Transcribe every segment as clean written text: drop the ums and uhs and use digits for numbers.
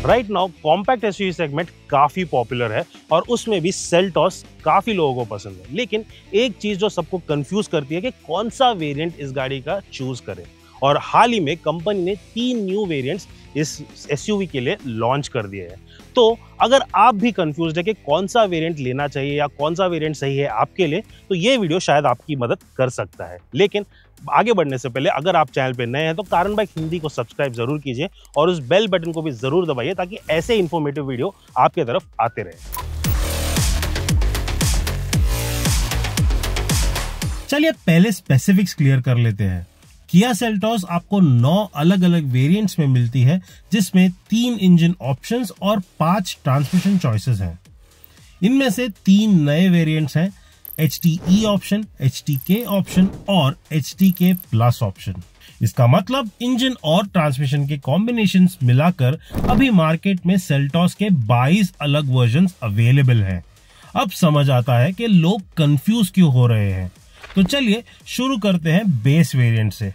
Right now compact SUV segment काफी popular है और उसमें भी सेल्टॉस काफी लोगों को पसंद है। लेकिन एक चीज जो सबको कंफ्यूज करती है कि कौन सा वेरिएंट इस गाड़ी का चूज करें। और हाल ही में कंपनी ने 3 न्यू वेरिएंट्स इस एसयूवी के लिए लॉन्च कर दिए हैं। तो अगर आप भी कंफ्यूज्ड है कि कौन सा वेरिएंट लेना चाहिए या कौन सा वेरिएंट सही है आपके लिए, तो ये वीडियो शायद आपकी मदद कर सकता है। लेकिन आगे बढ़ने से पहले अगर आप चैनल पे नए हैं तो कारण बाइक हिंदी को सब्सक्राइब जरूर कीजिए और उस बेल बटन को भी जरूर दबाइए ताकि ऐसे इंफॉर्मेटिव वीडियो आपके तरफ आते रहे। चलिए पहले स्पेसिफिक्स क्लियर कर लेते हैं। किया सेल्टॉस आपको 9 अलग अलग वेरिएंट्स में मिलती है, जिसमें 3 इंजन ऑप्शंस और 5 ट्रांसमिशन चॉइसेस हैं। इनमें से 3 नए वेरिएंट्स हैं, HTE ऑप्शन, HTK ऑप्शन और HTK प्लस ऑप्शन। इसका मतलब इंजन और ट्रांसमिशन के कॉम्बिनेशंस मिलाकर अभी मार्केट में सेल्टॉस के 22 अलग वर्जन्स अवेलेबल हैं। अब समझ आता है कि लोग कंफ्यूज क्यों हो रहे हैं। तो चलिए शुरू करते हैं बेस वेरिएंट से।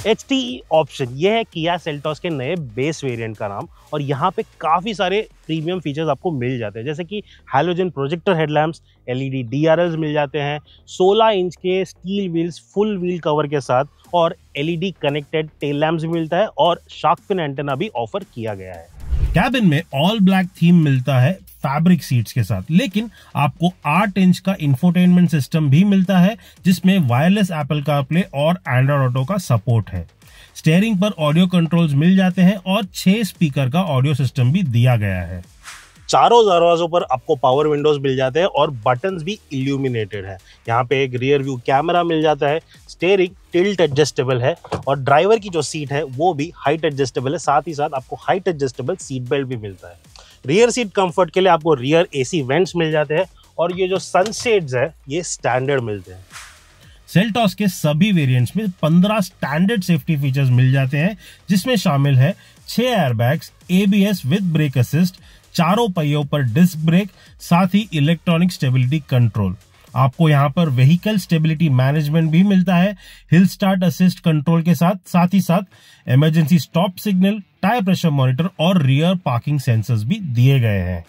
HTE ऑप्शन ये है किया सेल्टॉस के नए बेस वेरिएंट का नाम और यहाँ पे काफ़ी सारे प्रीमियम फीचर्स आपको मिल जाते हैं, जैसे कि halogen projector headlamps, LED DRLs मिल जाते हैं, 16 इंच के steel wheels full wheel cover के साथ और LED कनेक्टेड टेल लैम्प्स भी मिलता है और शार्क फिन एंटेना भी ऑफर किया गया है। कैबिन में ऑल ब्लैक थीम मिलता है फैब्रिक सीट्स के साथ, लेकिन आपको 8 इंच का इंफोटेनमेंट सिस्टम भी मिलता है जिसमें वायरलेस एप्पल कारप्ले और एंड्रॉइड ऑटो का सपोर्ट है। स्टीयरिंग पर ऑडियो कंट्रोल्स मिल जाते हैं और 6 स्पीकर का ऑडियो सिस्टम भी दिया गया है। चारों दरवाजों पर आपको पावर विंडोज मिल जाते हैं और बटन्स भी इल्यूमिनेटेड है। यहाँ पे एक रियर व्यू कैमरा मिल जाता है, स्टीयरिंग टिल्ट एडजस्टेबल है और ड्राइवर की जो सीट है वो भी हाइट एडजस्टेबल है। साथ ही साथ आपको हाइट एडजस्टेबल सीट बेल्ट भी मिलता है। रियर सीट कंफर्ट के लिए आपको रियर AC वेंट्स मिल जाते हैं और ये जो सनशेड्स है ये स्टैंडर्ड मिलते हैं। सेल्टॉस के सभी वेरिएंट्स में 15 स्टैंडर्ड सेफ्टी फीचर्स मिल जाते हैं, जिसमें शामिल है 6 airbags, ABS with brake assist, चारों पहियों पर डिस्क ब्रेक, साथ ही इलेक्ट्रॉनिक स्टेबिलिटी कंट्रोल। आपको यहाँ पर व्हीकल स्टेबिलिटी मैनेजमेंट भी मिलता है, हिल स्टार्ट असिस्ट कंट्रोल के साथ ही साथ emergency stop signal, tyre pressure monitor और रियर पार्किंग सेंसर्स भी दिए गए हैं।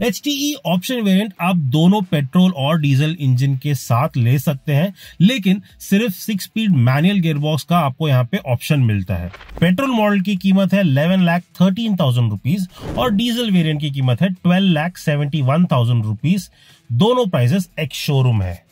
HTE ऑप्शन वेरिएंट आप दोनों पेट्रोल और डीजल इंजन के साथ ले सकते हैं, लेकिन सिर्फ 6 स्पीड मैनुअल गियरबॉक्स का आपको यहाँ पे ऑप्शन मिलता है। पेट्रोल मॉडल की कीमत है 11,13,000 रुपीज और डीजल वेरिएंट की कीमत है 12,71,000 रुपीज। दोनों प्राइसेस एक्स शोरूम है।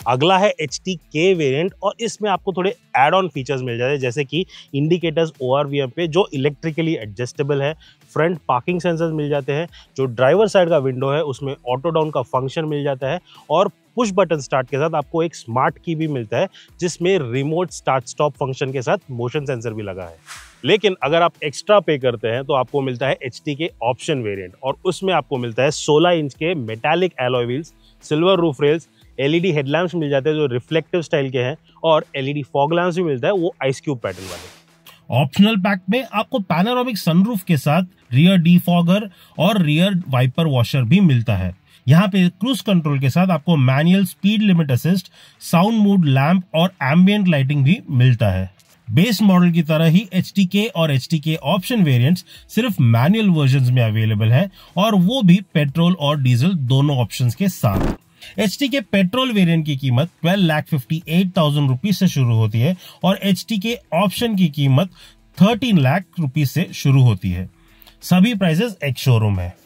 अगला है HTK वेरिएंट और इसमें आपको थोड़े एड ऑन फीचर्स मिल जाते हैं, जैसे कि इंडिकेटर्स ORVM पे जो इलेक्ट्रिकली एडजस्टेबल है, फ्रंट पार्किंग सेंसर्स मिल जाते हैं, जो ड्राइवर साइड का विंडो है उसमें ऑटो डाउन का फंक्शन मिल जाता है और पुश बटन स्टार्ट के साथ आपको एक स्मार्ट की भी मिलता है जिसमें रिमोट स्टार्ट स्टॉप फंक्शन के साथ मोशन सेंसर भी लगा है। लेकिन अगर आप एक्स्ट्रा पे करते हैं तो आपको मिलता है HTK ऑप्शन वेरिएंट और उसमें आपको मिलता है 16 इंच के metallic alloy wheels, silver roof rails, LED headlamps मिल जाते हैं जो रिफ्लेक्टिव स्टाइल के हैं और LED फॉग लैम्प्स भी मिलता है वो आइस क्यूब पैटर्न वाले। ऑप्शनल पैक में आपको पैनोरामिक सनरूफ के साथ रियर डिफॉगर और रियर वाइपर वॉशर भी मिलता है। यहाँ पे क्रूज कंट्रोल के साथ आपको manual speed limit assist, sound mode lamp और एम्बियंट लाइटिंग भी मिलता है। बेस मॉडल की तरह ही HTK और HTK ऑप्शन वेरिएंट्स सिर्फ मैनुअल वर्जन्स में अवेलेबल है और वो भी पेट्रोल और डीजल दोनों ऑप्शंस के साथ। HTK पेट्रोल वेरिएंट की कीमत 12,58,000 रुपीज से शुरू होती है और HTK ऑप्शन की कीमत 13 लाख रुपीज से शुरू होती है। सभी प्राइसेस एक्स शोरूम है।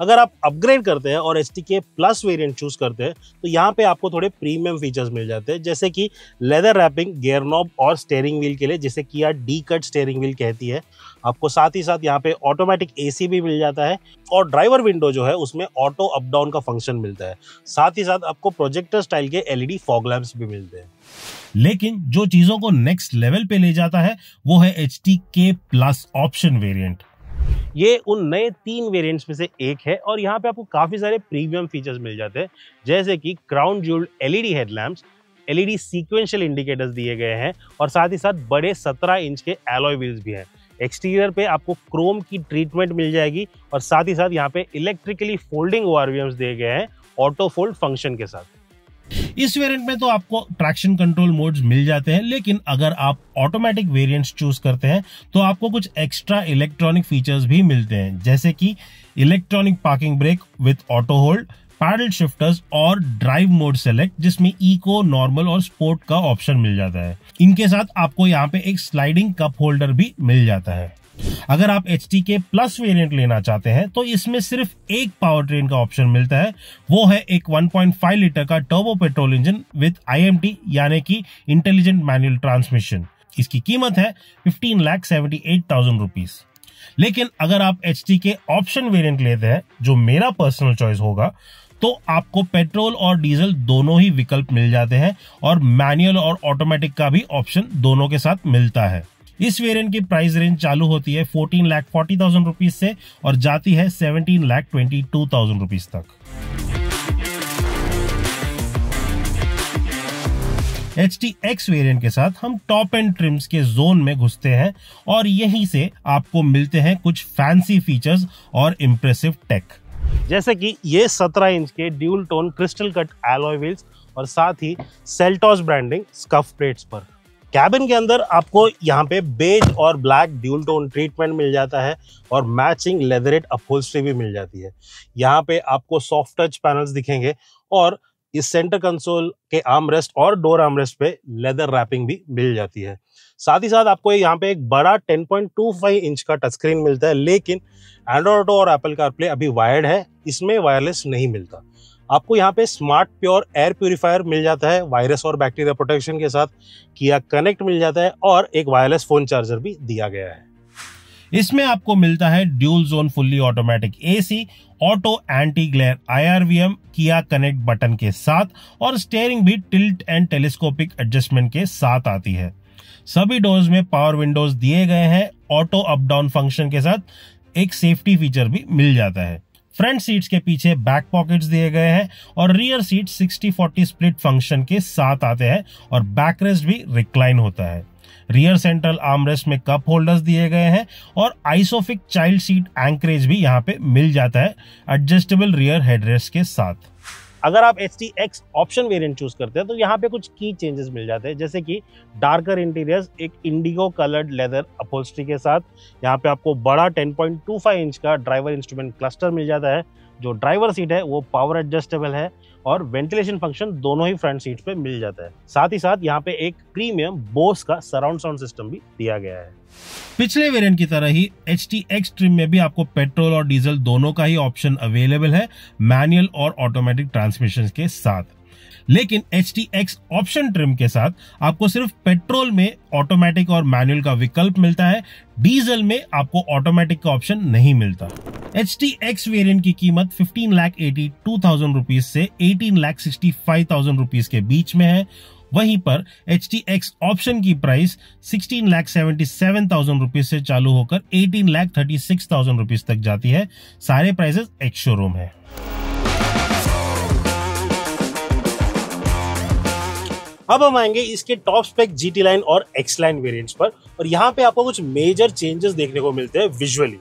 अगर आप अपग्रेड करते हैं और HTK प्लस वेरिएंट चूज करते हैं तो यहाँ पे आपको थोड़े प्रीमियम फीचर्स मिल जाते हैं, जैसे कि लेदर रैपिंग गियर नॉब और स्टीयरिंग व्हील के लिए, जिसे किया डी कट स्टीयरिंग व्हील कहती है। आपको साथ ही साथ यहाँ पे ऑटोमेटिक AC भी मिल जाता है और ड्राइवर विंडो जो है उसमें ऑटो अप डाउन का फंक्शन मिलता है। साथ ही साथ आपको प्रोजेक्टर स्टाइल के LED फॉग लैम्प्स भी मिलते हैं। लेकिन जो चीजों को नेक्स्ट लेवल पे ले जाता है वो है HTK प्लस ऑप्शन वेरिएंट। ये उन नए 3 वेरिएंट्स में से एक है और यहाँ पे आपको काफी सारे प्रीमियम फीचर्स मिल जाते हैं, जैसे कि crown jewelled LED headlamps, LED sequential indicators दिए गए हैं और साथ ही साथ बड़े 17 इंच के एलॉय व्हील्स भी हैं। एक्सटीरियर पे आपको क्रोम की ट्रीटमेंट मिल जाएगी और साथ ही साथ यहाँ पे इलेक्ट्रिकली फोल्डिंग ORVMs दिए गए हैं ऑटो फोल्ड फंक्शन के साथ। इस वेरिएंट में तो आपको ट्रैक्शन कंट्रोल मोड्स मिल जाते हैं, लेकिन अगर आप ऑटोमेटिक वेरिएंट्स चूज करते हैं तो आपको कुछ एक्स्ट्रा इलेक्ट्रॉनिक फीचर्स भी मिलते हैं, जैसे कि electronic parking brake with auto hold, paddle shifters और ड्राइव मोड सेलेक्ट, जिसमें इको, नॉर्मल और स्पोर्ट का ऑप्शन मिल जाता है। इनके साथ आपको यहाँ पे एक स्लाइडिंग कप होल्डर भी मिल जाता है। अगर आप HTK प्लस वेरिएंट लेना चाहते हैं तो इसमें सिर्फ एक पावर ट्रेन का ऑप्शन मिलता है, वो है एक 1.5 लीटर का turbo petrol engine with IMT यानी कि इंटेलिजेंट मैनुअल ट्रांसमिशन। इसकी कीमत है 15,78,000 रुपीज। लेकिन अगर आप HTK ऑप्शन वेरिएंट लेते हैं, जो मेरा पर्सनल चॉइस होगा, तो आपको पेट्रोल और डीजल दोनों ही विकल्प मिल जाते हैं और मैनुअल और ऑटोमेटिक का भी ऑप्शन दोनों के साथ मिलता है। इस वेरिएंट की प्राइस रेंज चालू होती है 14,40,000 रुपीज से और जाती है 17,22,000 रुपीज तक। HTX वेरिएंट के साथ हम टॉप एंड ट्रिम्स के जोन में घुसते हैं और यहीं से आपको मिलते हैं कुछ फैंसी फीचर्स और इंप्रेसिव टेक, जैसे कि ये 17 इंच के dual tone crystal cut alloy wheels और साथ ही सेल्टॉस ब्रांडिंग स्कफ प्लेट्स पर। कैबिन के अंदर आपको यहाँ पे बेज और ब्लैक ड्यूल टोन ट्रीटमेंट मिल जाता है और मैचिंग लेदरेट अपहोल्स्ट्री भी मिल जाती है। यहाँ पे आपको सॉफ्ट टच पैनल्स दिखेंगे और इस सेंटर कंसोल के आर्मरेस्ट और डोर आर्मरेस्ट पे लेदर रैपिंग भी मिल जाती है। साथ ही साथ आपको यहाँ पे एक बड़ा 10.25 इंच का टच स्क्रीन मिलता है, लेकिन एंड्रॉइड ऑटो और एप्पल कारप्ले अभी वायर्ड है, इसमें वायरलेस नहीं मिलता। आपको यहाँ पे स्मार्ट प्योर एयर प्यूरिफायर मिल जाता है वायरस और बैक्टीरिया प्रोटेक्शन के साथ, किया कनेक्ट मिल जाता है और एक वायरलेस फोन चार्जर भी दिया गया है। इसमें आपको मिलता है dual zone fully automatic AC, auto anti glare IRVM, किया कनेक्ट बटन के साथ और स्टीयरिंग भी टिल्ट एंड टेलीस्कोपिक एडजस्टमेंट के साथ आती है। सभी डोर्स में पावर विंडोज दिए गए हैं, ऑटो अप डाउन फंक्शन के साथ एक सेफ्टी फीचर भी मिल जाता है। फ्रंट सीट्स के पीछे बैक पॉकेट्स दिए गए हैं और रियर सीट 60-40 स्प्लिट फंक्शन के साथ आते हैं और बैकरेस्ट भी रिक्लाइन होता है। रियर सेंट्रल आर्मरेस्ट में कप होल्डर्स दिए गए हैं और आइसोफिक चाइल्ड सीट एंकरेज भी यहाँ पे मिल जाता है एडजस्टेबल रियर हेडरेस्ट के साथ। अगर आप HTX ऑप्शन वेरिएंट चूज करते हैं तो यहाँ पे कुछ की चेंजेस मिल जाते हैं, जैसे कि डार्कर इंटीरियर्स, एक इंडिगो कलर्ड लेदर अपहोल्स्ट्री के साथ। यहाँ पे आपको बड़ा 10.25 इंच का ड्राइवर इंस्ट्रूमेंट क्लस्टर मिल जाता है। जो ड्राइवर सीट है वो पावर एडजस्टेबल है और वेंटिलेशन फंक्शन दोनों ही फ्रंट सीट्स पे मिल जाता है। साथ ही साथ यहाँ पे एक प्रीमियम बोस का सराउंड साउंड सिस्टम भी दिया गया है। पिछले वेरिएंट की तरह ही HTX ट्रिम में भी आपको पेट्रोल और डीजल दोनों का ही ऑप्शन अवेलेबल है, मैनुअल और ऑटोमेटिक ट्रांसमिशन के साथ। लेकिन HTX ऑप्शन ट्रिम के साथ आपको सिर्फ पेट्रोल में ऑटोमेटिक और मैनुअल का विकल्प मिलता है, डीजल में आपको ऑटोमेटिक का ऑप्शन नहीं मिलता। HTX वेरिएंट की कीमत 15,82,000 रुपीज से 18,65,000 रुपीज के बीच में है। वहीं पर HTX ऑप्शन की प्राइस 16,77,000 रुपीज से चालू होकर 18,36,000 रुपीज तक जाती है। सारे प्राइसेस एक्स शोरूम है। अब हम आएंगे इसके टॉप स्पेक GT लाइन और X लाइन वेरिएंट्स पर और यहाँ पे आपको कुछ मेजर चेंजेस देखने को मिलते हैं विजुअली।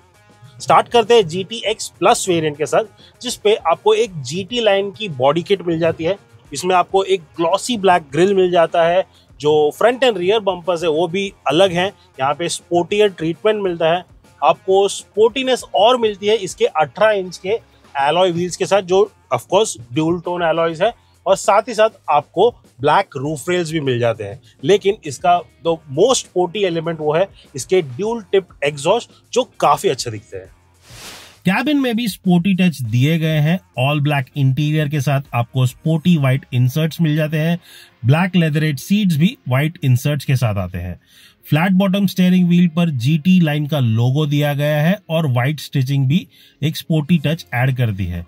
स्टार्ट करते हैं GTX प्लस वेरिएंट के साथ, जिसपे आपको एक GT लाइन की बॉडी किट मिल जाती है। इसमें आपको एक ग्लॉसी ब्लैक ग्रिल मिल जाता है, जो फ्रंट एंड रियर बम्पर्स है वो भी अलग हैं। यहाँ पे स्पोर्टियर ट्रीटमेंट मिलता है, आपको स्पोर्टीनेस और मिलती है इसके 18 इंच के एलॉय व्हील्स के साथ, जो ऑफकोर्स ड्यूल टोन एलॉयज है, और साथ ही साथ आपको ब्लैक रूफ रेल्स भी मिल जाते हैं। लेकिन इसका जो मोस्ट स्पोर्टी एलिमेंट वो है इसके ड्यूल टिप एग्जॉस्ट, जो काफी अच्छे दिखते हैं। कैबिन में भी स्पोर्टी टच दिए गए हैं। ऑल ब्लैक इंटीरियर के साथ आपको स्पोर्टी व्हाइट इंसर्ट्स मिल जाते हैं। ब्लैक लेदरेट सीट्स भी व्हाइट इंसर्ट्स के साथ आते हैं। फ्लैट बॉटम स्टीयरिंग व्हील पर GT लाइन का लोगो दिया गया है और व्हाइट स्टिचिंग भी एक स्पोर्टी टच ऐड कर दी है।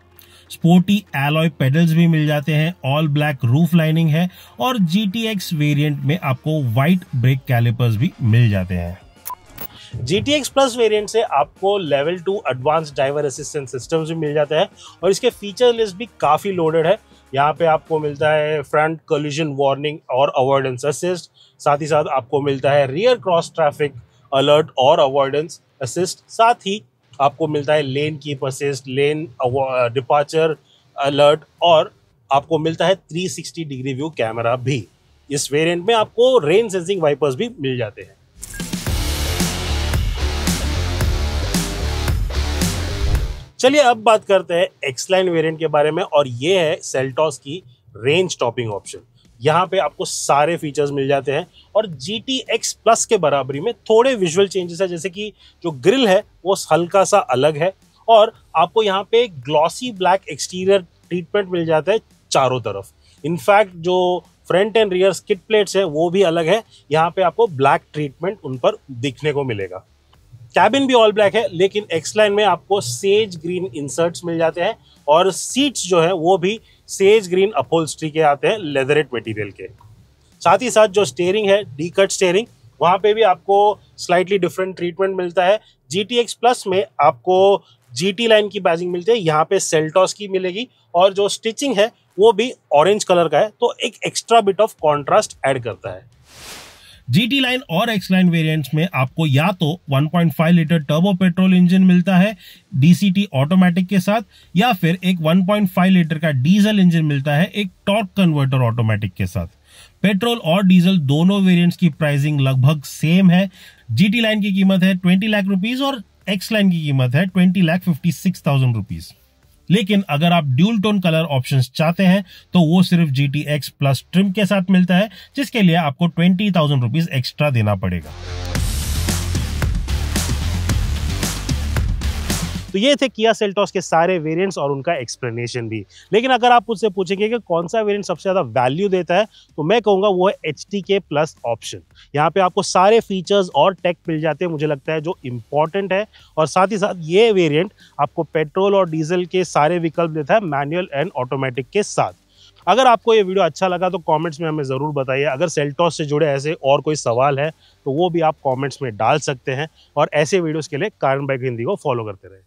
स्पोर्टी एलॉय पेडल्स भी मिल जाते हैं। ऑल ब्लैक रूफ लाइनिंग है और GTX वेरिएंट में आपको व्हाइट ब्रेक कैलिपर्स भी मिल जाते हैं। GTX प्लस वेरिएंट से आपको level 2 advance driver assistant systems भी मिल जाता है और इसके फीचर लिस्ट भी काफी लोडेड है। यहाँ पे आपको मिलता है फ्रंट कोलिजन वार्निंग और अवॉइडेंस असिस्ट, साथ ही साथ आपको मिलता है रियर क्रॉस ट्रैफिक अलर्ट और अवॉइडेंस असिस्ट, साथ ही आपको मिलता है lane keep assist, lane departure alert, और आपको मिलता है 360 डिग्री व्यू कैमरा भी। इस वेरिएंट में आपको रेन सेंसिंग वाइपर्स भी मिल जाते हैं। चलिए अब बात करते हैं एक्सलाइन वेरिएंट के बारे में, और ये है सेल्टॉस की रेंज टॉपिंग ऑप्शन। यहाँ पे आपको सारे फीचर्स मिल जाते हैं और GTX प्लस के बराबरी में थोड़े विजुअल चेंजेस है, जैसे कि जो ग्रिल है वो हल्का सा अलग है, और आपको यहाँ पे ग्लॉसी ब्लैक एक्सटीरियर ट्रीटमेंट मिल जाता है चारों तरफ। इनफैक्ट जो front end rear skid plates है वो भी अलग है, यहाँ पे आपको ब्लैक ट्रीटमेंट उन पर दिखने को मिलेगा। कैबिन भी ऑल ब्लैक है, लेकिन एक्सलाइन में आपको सेज ग्रीन इंसर्ट्स मिल जाते हैं, और सीट्स जो है वो भी सेज ग्रीन अपहोल्स्ट्री के आते हैं, लेदरेट मटेरियल के। साथ ही साथ जो स्टीयरिंग है डी कट स्टीयरिंग, वहाँ पे भी आपको स्लाइटली डिफरेंट ट्रीटमेंट मिलता है। GTX प्लस में आपको GT लाइन की बैजिंग मिलती है, यहाँ पे सेल्टॉस की मिलेगी, और जो स्टिचिंग है वो भी ऑरेंज कलर का है, तो एक extra bit of contrast add करता है। GT लाइन और X लाइन वेरिएंट्स में आपको या तो 1.5 लीटर टर्बो पेट्रोल इंजन मिलता है DCT ऑटोमेटिक के साथ, या फिर एक 1.5 लीटर का डीजल इंजन मिलता है एक टॉर्क कन्वर्टर ऑटोमेटिक के साथ। पेट्रोल और डीजल दोनों वेरिएंट्स की प्राइसिंग लगभग सेम है। GT लाइन की कीमत है 20 लाख रुपीस और X लाइन की कीमत है 20,56,000 रुपीस। लेकिन अगर आप ड्यूल टोन कलर ऑप्शंस चाहते हैं तो वो सिर्फ GTX प्लस ट्रिम के साथ मिलता है, जिसके लिए आपको 20,000 रुपीज एक्स्ट्रा देना पड़ेगा। तो ये थे किया सेल्टॉस के सारे वेरिएंट्स और उनका एक्सप्लेनेशन भी। लेकिन अगर आप मुझसे पूछेंगे कि कौन सा वेरिएंट सबसे ज़्यादा वैल्यू देता है, तो मैं कहूँगा वो है HTK प्लस ऑप्शन। यहाँ पे आपको सारे फीचर्स और टेक मिल जाते हैं, मुझे लगता है जो इम्पॉर्टेंट है, और साथ ही साथ ये वेरिएंट आपको पेट्रोल और डीजल के सारे विकल्प देता है, मैनुअल एंड ऑटोमेटिक के साथ। अगर आपको ये वीडियो अच्छा लगा तो कमेंट्स में हमें ज़रूर बताइए। अगर सेल्टॉस से जुड़े ऐसे और कोई सवाल है तो वो भी आप कमेंट्स में डाल सकते हैं, और ऐसे वीडियोस के लिए कारण बाइक हिंदी को फॉलो करते रहें।